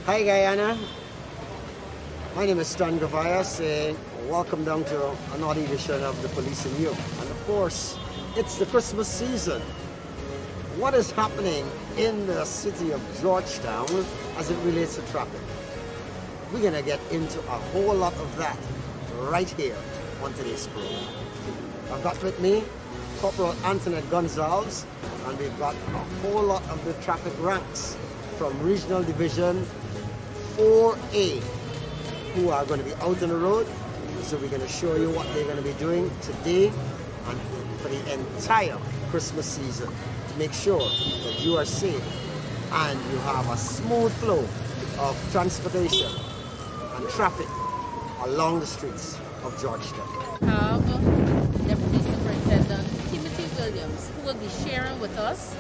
Hi Guyana, my name is Stan Gavaya saying welcome down to another edition of the Police and You. And of course, it's the Christmas season. What is happening in the city of Georgetown as it relates to traffic? We're going to get into a whole lot of that right here on today's program. I've got with me Corporal Anthony Gonzalez, and we've got a whole lot of the traffic ranks from Regional Division 4A who are going to be out on the road. So we're going to show you what they're going to be doing today and for the entire Christmas season to make sure that you are safe and you have a smooth flow of transportation and traffic along the streets of Georgetown. Have Deputy Superintendent Timothy Williams, who will be sharing with us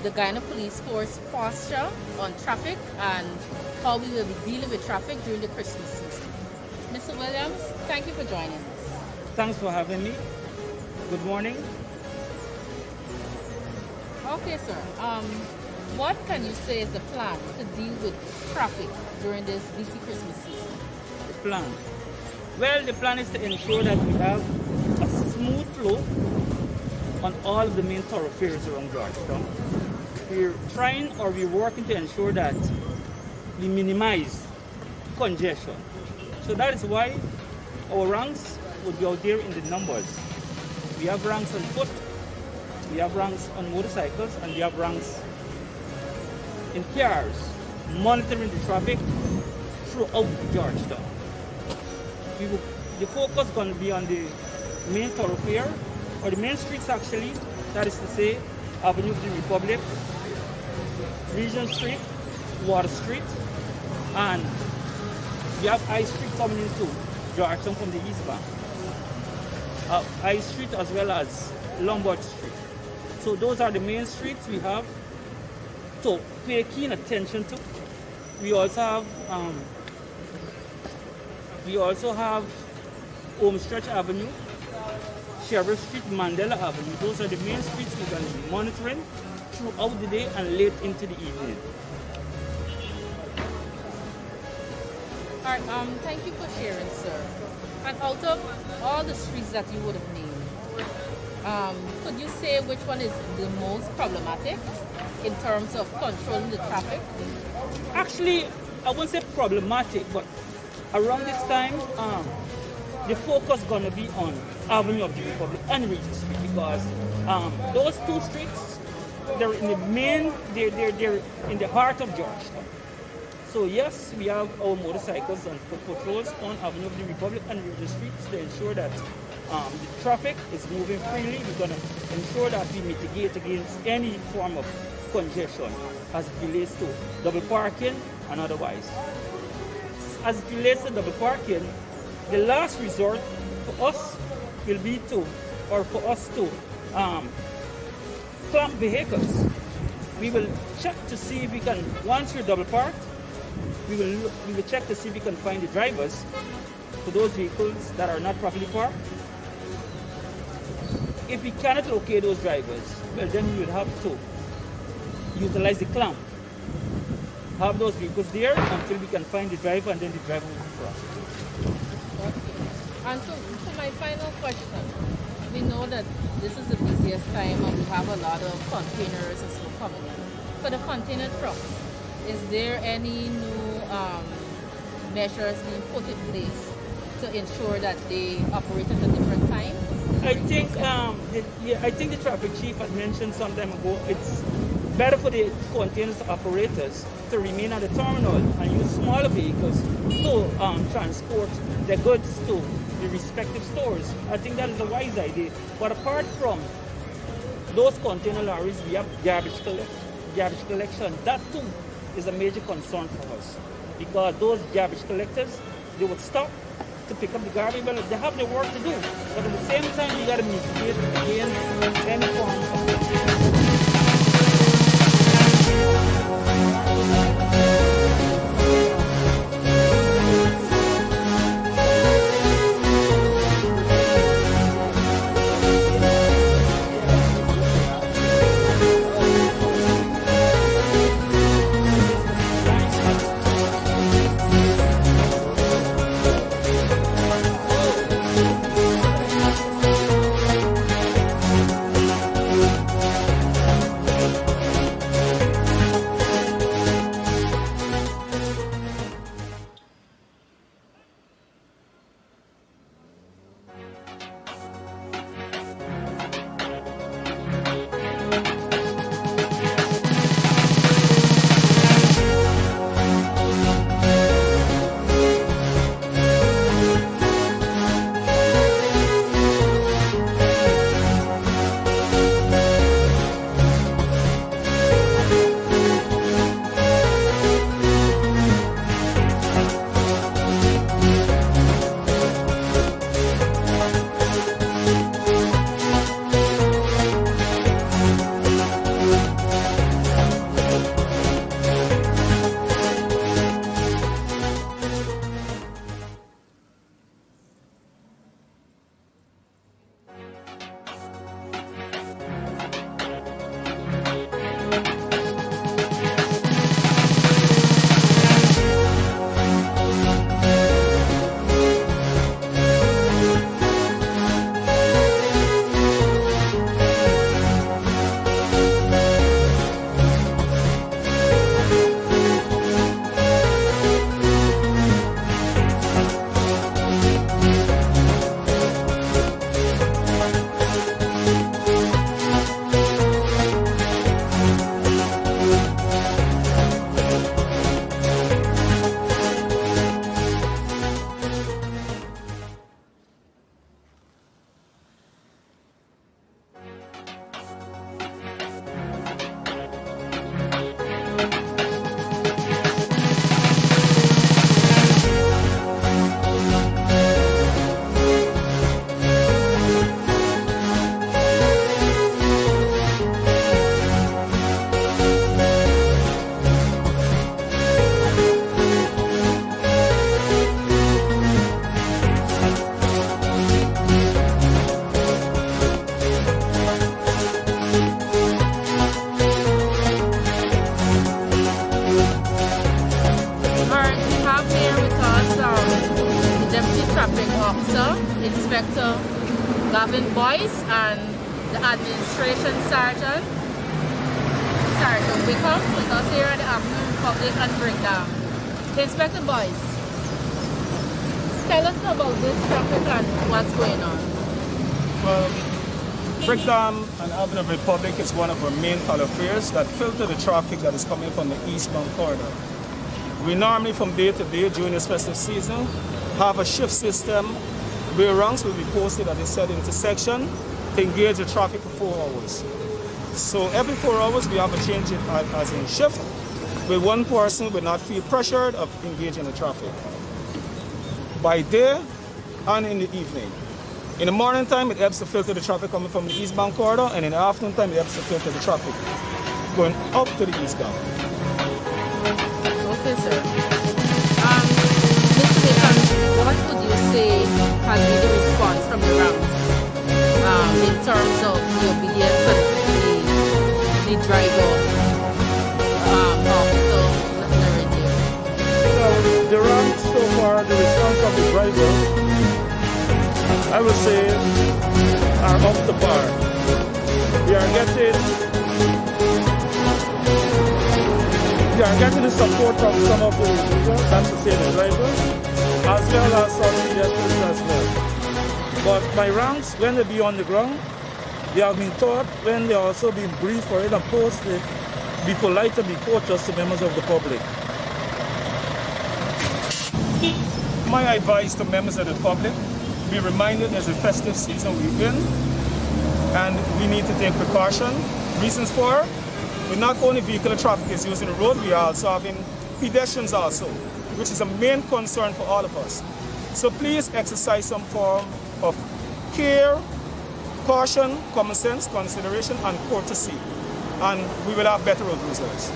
the Guyana Police Force posture on traffic and how we will be dealing with traffic during the Christmas season. Mr. Williams, thank you for joining us. Thanks for having me. Good morning. Okay, sir. What can you say is the plan to deal with traffic during this busy Christmas season? The plan. Well, the plan is to ensure that we have a smooth flow on all of the main thoroughfares around Georgetown. We're trying or we're working to ensure that we minimize congestion. So that is why our ranks would be out there in the numbers. We have ranks on foot, we have ranks on motorcycles, and we have ranks in cars monitoring the traffic throughout Georgetown. The focus is going to be on the main thoroughfare, or the main streets actually, that is to say Avenue of the Republic, Regent Street, Water Street, and we have I Street coming into Georgetown from the east bank. I Street as well as Lombard Street. So those are the main streets we have to pay keen attention to. We also have Homestretch Avenue, Sheriff Street, Mandela Avenue. Those are the main streets we're going to be monitoring throughout the day and late into the evening. All right, thank you for sharing, sir. And out of all the streets that you would have named, could you say which one is the most problematic in terms of controlling the traffic? Actually, I won't say problematic, but around this time, the focus is going to be on Avenue of the Republic and Regent Street because those two streets, they're in the main, they're in the heart of Georgetown. So yes, we have our motorcycles and foot patrols on Avenue of the Republic and Regent Streets to ensure that the traffic is moving freely. We're going to ensure that we mitigate against any form of congestion as it relates to double parking and otherwise. As it relates to double parking, the last resort for us will be for us to clamp vehicles. We will check to see if we can, once you're double parked, we will check to see if we can find the drivers for those vehicles that are not properly parked. If we cannot locate those drivers, well then we will have to utilize the clamp. Have those vehicles there until we can find the driver, and then the driver will be prosecuted. Okay. And so for my final question, we know that this is the busiest time and we have a lot of containers and so coming in. For the container trucks, is there any new measures being put in place to ensure that they operate at a different time? I think the traffic chief had mentioned some time ago it's better for the containers operators to remain at the terminal and use smaller vehicles to transport their goods to the respective stores. I think that is a wise idea. But apart from those container lorries, we have garbage collection. That too is a major concern for us because those garbage collectors, they would stop to pick up the garbage, but they have their work to do. But at the same time, you got to mitigate against any form of traffic officer, Inspector Gavin Boyce, and the administration sergeant, Sergeant Wickham, with us here at the afternoon public and breakdown. Inspector Boyce, tell us about this traffic and what's going on. Well, Breakdown and Avenue Republic is one of our main thoroughfares that filter the traffic that is coming from the eastbound corridor. We normally, from day to day during this festive season, have a shift system where ranks will be posted at a set intersection to engage the traffic for 4 hours. So every 4 hours we have a change as in shift, where one person will not feel pressured of engaging the traffic. By day and in the evening. In the morning time, it helps to filter the traffic coming from the eastbound corridor, and in the afternoon time, it helps to filter the traffic going up to the eastbound. Okay, sir. Mr. Wickham, what would you say has been the response from the ranks in terms of the obedience of the driver officer narrative? The ranks so far, the response of the driver, I would say, are up to par. We are getting the support from some of the users, that's to say the drivers, as well as some pedestrians as well. But my ranks, when they be on the ground, they have been taught, when they also been briefed for it and posted, be polite and be courteous to members of the public. My advice to members of the public, be reminded there's a festive season we're in, and we need to take precaution. Reasons for, with not only vehicular traffic is using the road, we are also having pedestrians also, which is a main concern for all of us. So please exercise some form of care, caution, common sense, consideration, and courtesy, and we will have better road results.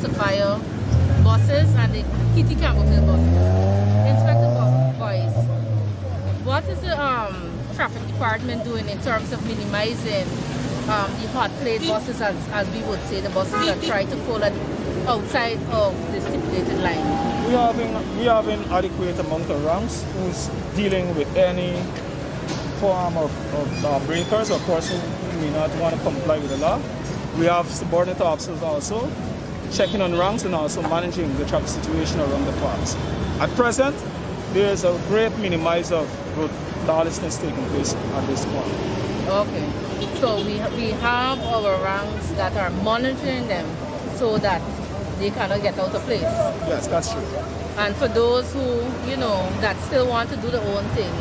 Sapphire buses and the Kitty Campbellfield buses. Inspector Boyce, what is the traffic department doing in terms of minimizing the hot plate buses, as we would say, the buses that try to fall outside of the stipulated line? We have an adequate amount of ranks who's dealing with any form of breakers or person who may not want to comply with the law. We have subordinate officers also checking on ranks and also managing the traffic situation around the parks. At present, there is a great minimize of road lawlessness taking place at this point. Okay, so we have our ranks that are monitoring them so that they cannot get out of place. Yes, that's true. And for those who, that still want to do their own things,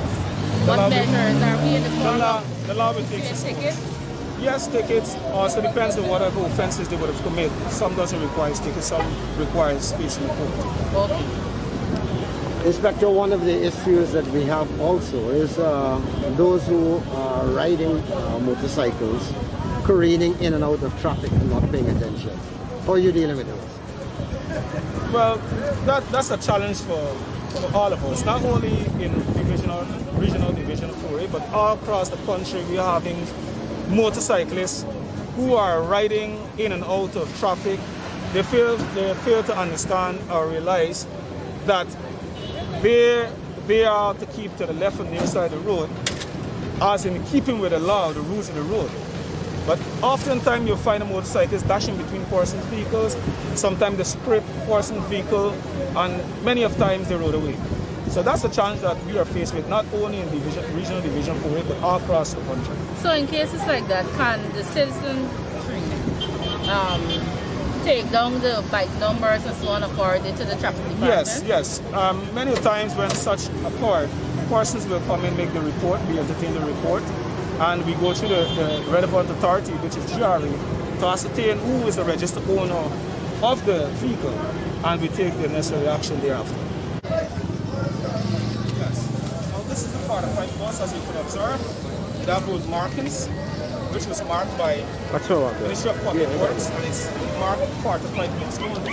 what measures are we in the form of? The law will take its tickets? Yes, tickets. Also depends on whatever offenses they would have committed. Some doesn't require tickets, some requires space in the court. Okay. Inspector, one of the issues that we have also is those who are riding motorcycles, careening in and out of traffic and not paying attention. How are you dealing with those? Well, that's a challenge for all of us, not only in regional division 4A, but all across the country. We are having motorcyclists who are riding in and out of traffic. They fail to understand or realize that they are to keep to the left and near side of the road, as in keeping with the law, the rules of the road. But oftentimes you'll find a motorcyclist dashing between persons' vehicles, sometimes they scrape person's vehicle, and many of times they rode away. So that's a challenge that we are faced with, not only in regional division 4A, but all across the country. So in cases like that, can the citizen take down the bike numbers and so on according to the traffic department? Yes. Many times when such occur, persons will come and make the report, we entertain the report, and we go to the relevant authority, which is GRA, to ascertain who is the registered owner of the vehicle, and we take the necessary action thereafter. Yes. Now this is the part of my bus, as you can observe. It has those markings, which was marked by Ministry of Public Works, and it's marked part of my bus only.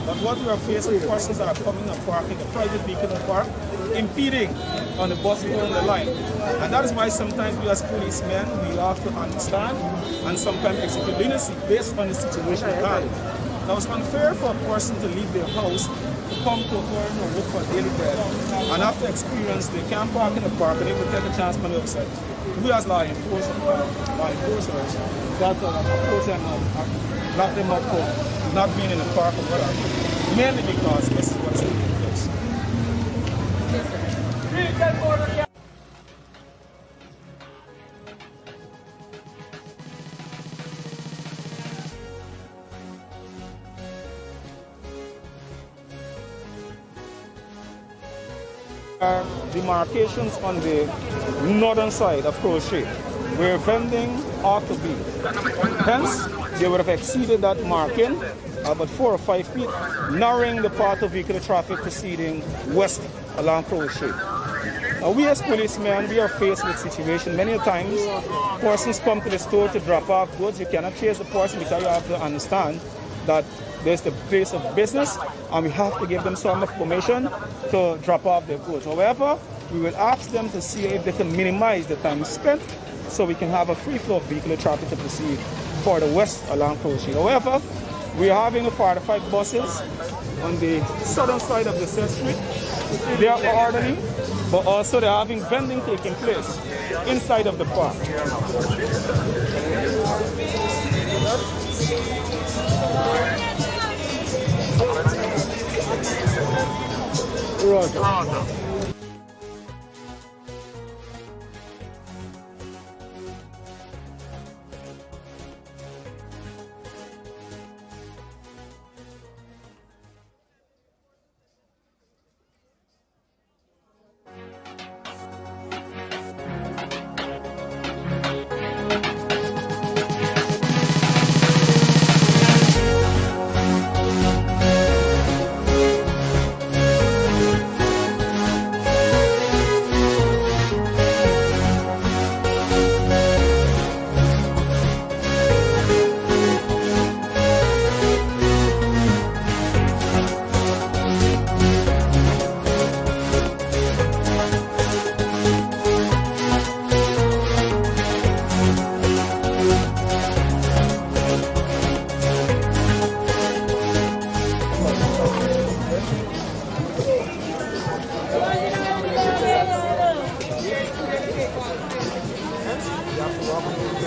But what we are facing with persons that are coming and parking a private vehicle in the park, impeding on the bus going the line. And that is why sometimes we as policemen, we have to understand and sometimes execute leniency based on the situation at hand. Now it's unfair for a person to leave their house to come to earn or work for daily bread, and after experience they can't park in the park and they will take a chance on the outside. We as law enforcers got to approach them and lock them up for not being in the park or whatever, mainly because this is what's taking place. Demarcations on the northern side of Crochet where vending ought to be. Hence, they would have exceeded that marking about 4 or 5 feet, narrowing the path of vehicular traffic proceeding west along Crochet. Now, we as policemen, we are faced with situation many times. Persons come to the store to drop off goods. You cannot chase the person because you have to understand that there's the place of business and we have to give them some information to drop off their goods. However, we will ask them to see if they can minimize the time spent so we can have a free flow of vehicular traffic to proceed for the west along Crochet. However, we are having a 45 buses on the southern side of the South Street. They are orderly, but also they're having vending taking place inside of the park.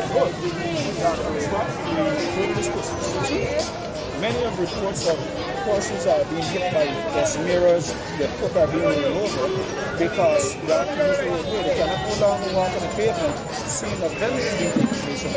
Good. Many of the reports of persons are being hit by gas mirrors, their foot are being rolled over because they have to use the roadway. They cannot no longer walk on the pavement, seeing a very big information.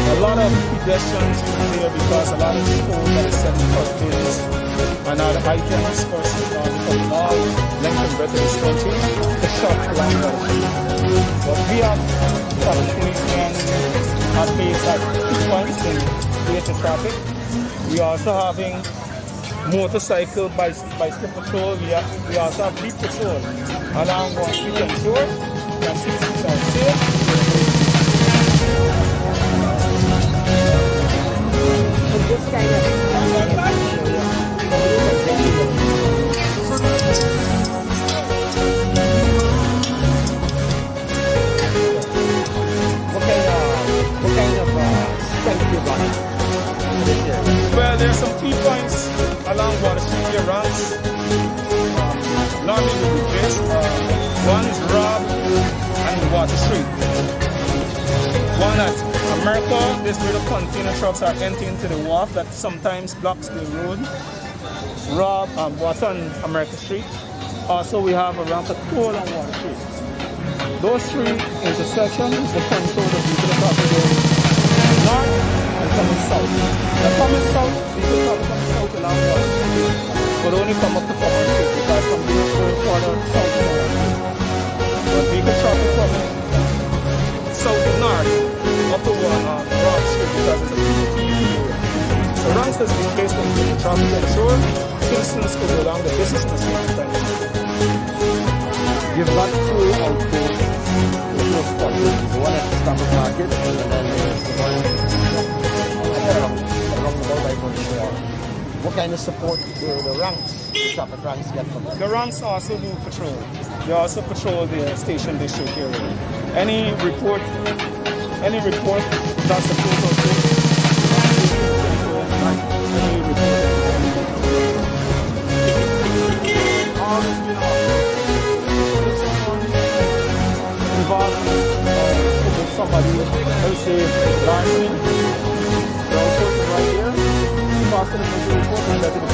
A lot of pedestrians there because a lot of people that are selling cocktails and other items from all length and breadth of this country to shop along the street. But we have traffic policemen at base at key points in creating traffic. We are also having motorcycle, bicycle patrol. We also have beat patrol along one street to ensure that citizens are safe. This kind of what kind of strength you got this year? Well, there are some key points along Water Street here runs. Normally we replace. One is Rob and Water Street. One at America, this little container trucks are emptying into the wharf that sometimes blocks the road. Rob and Water on America Street. Also, we have a ramp at Toll on Water Street. Those three intersections, the control of vehicle traffic going north and coming south. Now coming south, vehicle traffic coming south along Water Street, but only come up to Common Street because from there going further south to north. But vehicle traffic coming south to north up to Broad Street because it's a PPP area. So ranks has been placed on the traffic to ensure citizens could go along the business and safety time. You've got two outposts, the one at the Stamford Market and then there's the one along the Bow Point Shore. What kind of support do the ranks, the traffic ranks get from them? The ranks also do patrol. They also patrol the station district area. Any report that's the total any report. Involved with somebody, let's say, larceny, they're also right here, passing the report and letting the